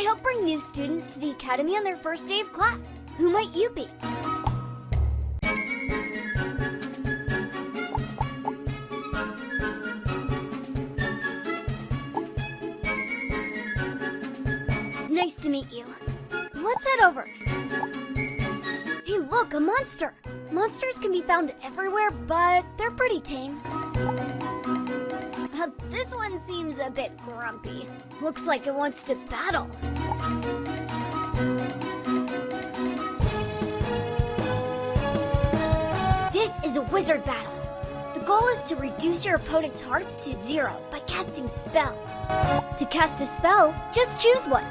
I help bring new students to the academy on their first day of class. Who might you be? Nice to meet you. Let's head over. Hey, look, a monster. Monsters can be found everywhere, but they're pretty tame. This one seems a bit grumpy. Looks like it wants to battle. This is a wizard battle. The goal is to reduce your opponent's hearts to 0 by casting spells. To cast a spell, just choose one.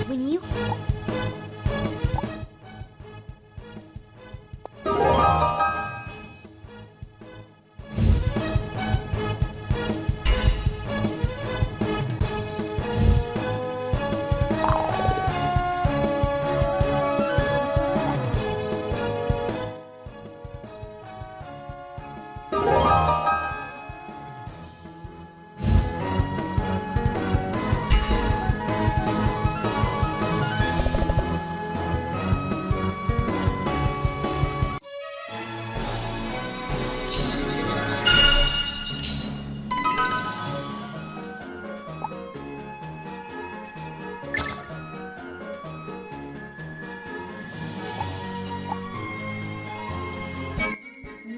When you...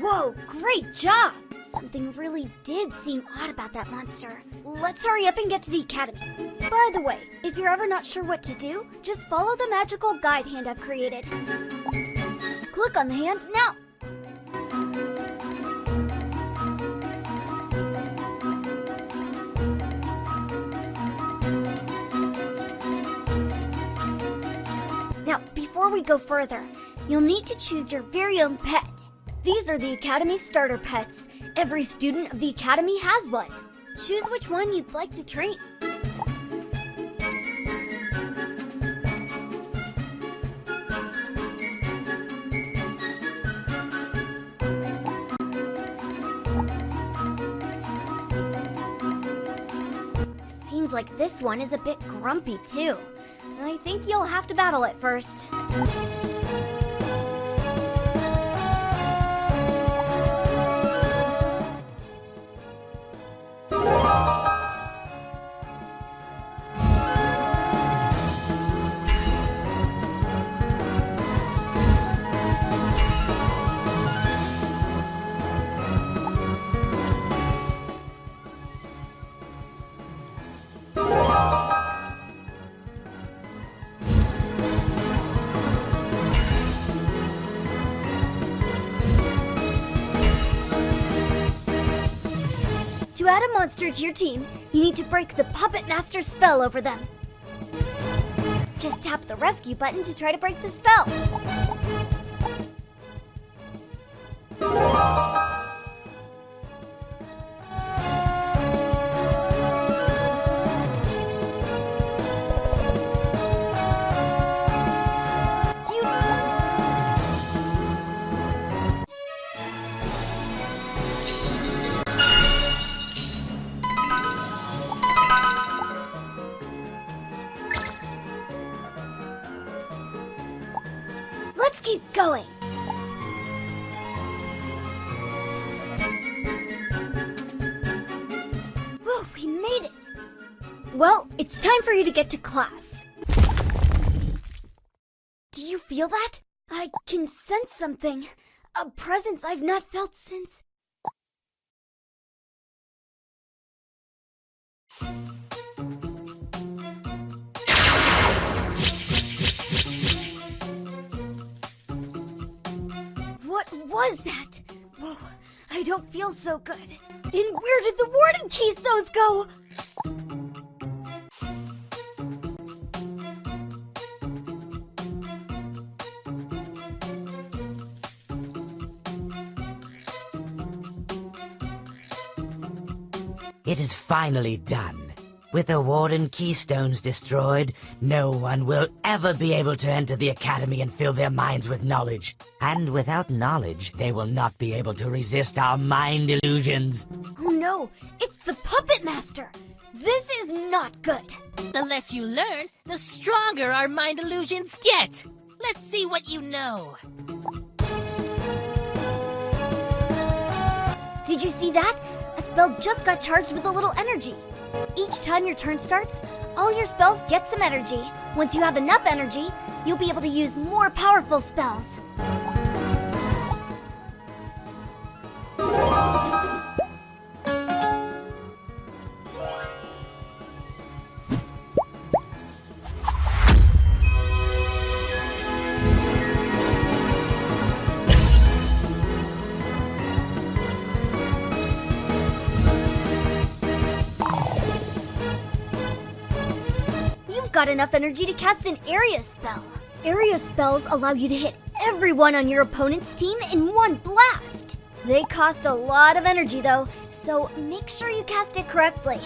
Whoa, great job! Something really did seem odd about that monster. Let's hurry up and get to the academy. By the way, if you're ever not sure what to do, just follow the magical guide hand I've created. Click on the hand now. Now, before we go further, you'll need to choose your very own pet. These are the Academy starter pets. Every student of the Academy has one. Choose which one you'd like to train. Seems like this one is a bit grumpy too. I think you'll have to battle it first. To add a monster to your team, you need to break the Puppet Master's spell over them. Just tap the rescue button to try to break the spell. Let's keep going. Whoa, we made it. Well, it's time for you to get to class. Do you feel that? I can sense something. A presence I've not felt since... What was that? Whoa, I don't feel so good. And where did the warden keystones go? It is finally done. With the Warden Keystones destroyed, no one will ever be able to enter the Academy and fill their minds with knowledge. And without knowledge, they will not be able to resist our mind illusions. Oh no, it's the Puppet Master! This is not good! The less you learn, the stronger our mind illusions get. Let's see what you know. Did you see that? A spell just got charged with a little energy. Each time your turn starts, all your spells get some energy. Once you have enough energy, you'll be able to use more powerful spells. Got enough energy to cast an area spell. Area spells allow you to hit everyone on your opponent's team in one blast. They cost a lot of energy though, so make sure you cast it correctly.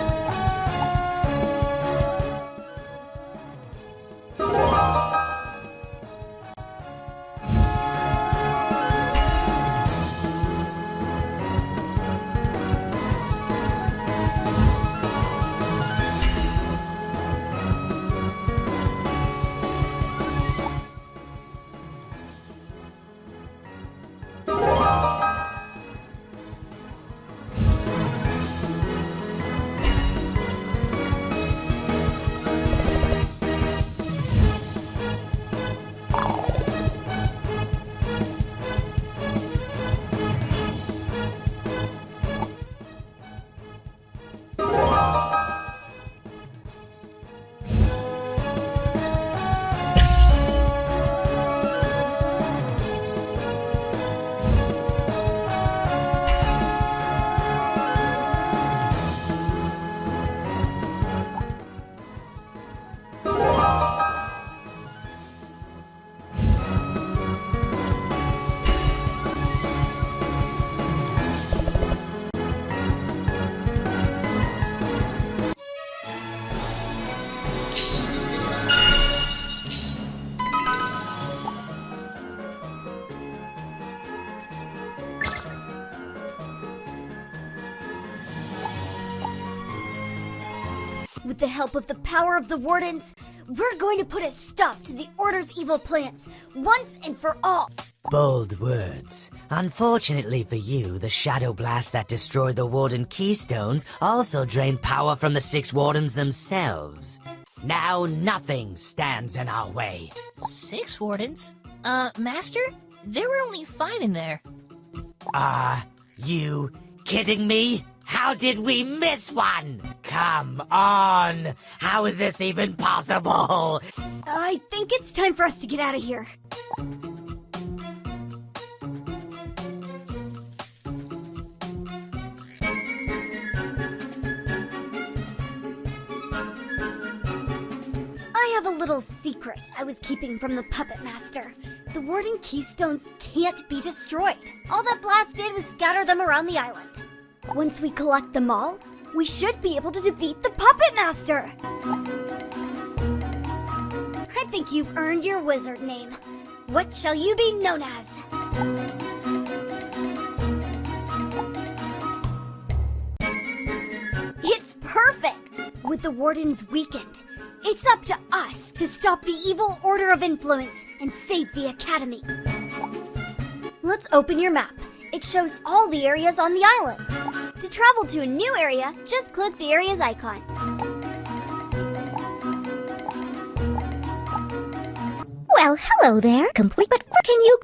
With the help of the power of the Wardens, we're going to put a stop to the Order's evil plans, once and for all. Bold words. Unfortunately for you, the Shadow Blast that destroyed the Warden Keystones also drained power from the 6 Wardens themselves. Now nothing stands in our way. 6 Wardens? Master? There were only 5 in there. Are you kidding me? How did we miss one? Come on! How is this even possible? I think it's time for us to get out of here. I have a little secret I was keeping from the Puppet Master. The Warden Keystones can't be destroyed. All that blast did was scatter them around the island. Once we collect them all, we should be able to defeat the Puppet Master! I think you've earned your wizard name. What shall you be known as? It's perfect! With the Wardens weakened, it's up to us to stop the evil Order of Influence and save the Academy. Let's open your map. It shows all the areas on the island. To travel to a new area, just click the area's icon. Well, hello there. Complete, but where can you